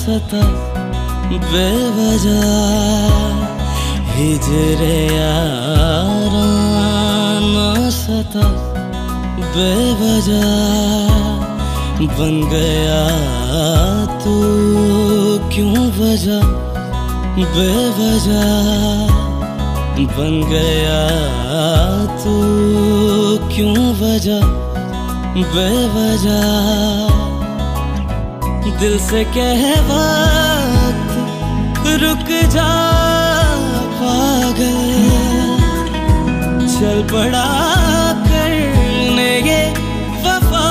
सता बेवजह, हिजरे यारा ना सता बेवजह। बन गया तू क्यों वजह बेवजह, बन गया तू क्यों वजह बेवजह। दिल से कह वक्त रुक जा पागल, चल पड़ा करने ये वफा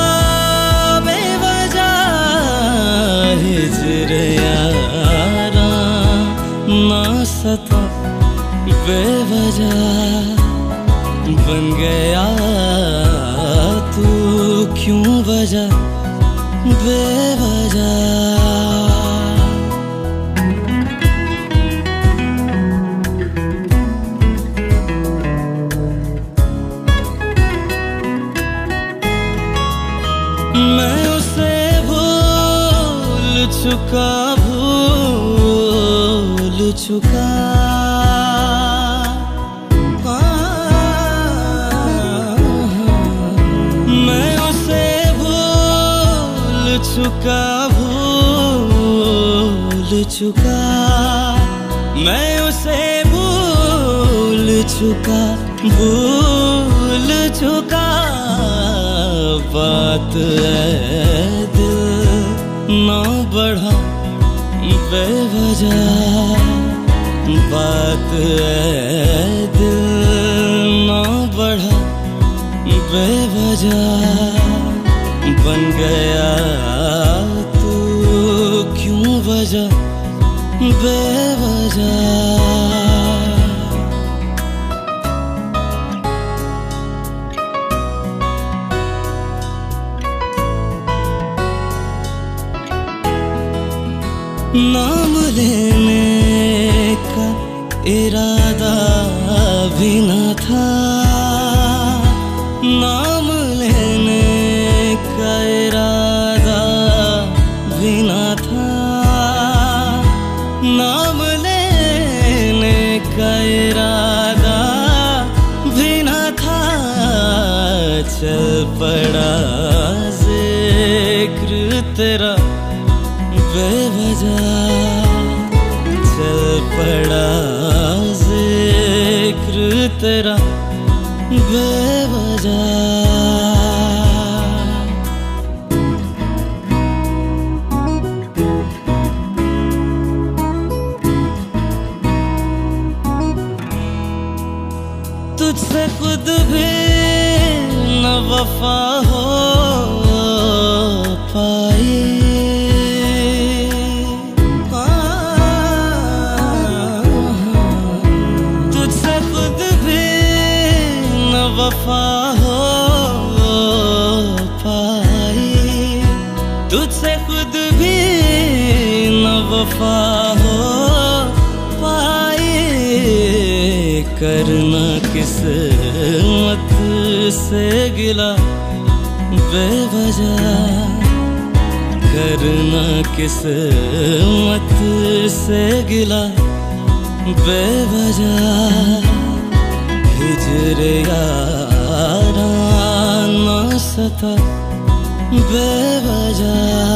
बेवजह। हिजरे यारा ना सता बेवजह, बन गया तू क्यों वजह बेवजह। मैं उसे भूल चुका मैं उसे भूल चुका, मैं उसे भूल चुका। बात है दिल ना बढ़ा बेवजह, बात है दिल ना बढ़ा बेवजह। बन गया तू क्यों वजह बेवजह। नाम लेने का इरादा भी न था, नाम लेने का इरादा भी न था, नाम लेने का इरादा भी न था। चल पड़ा जिक्र तेरा बेवजह, चल पड़ा जिक्र तेरा बेवजह। तुझसे खुद भी न वफा हो पाई, वफा हो पाई। तुझसे खुद भी न वफा हो पाई। करना किस्मत से गिला बेवजह, करना किस्मत से गिला बेवजह। हिजरे यारा ना सता बेवजह।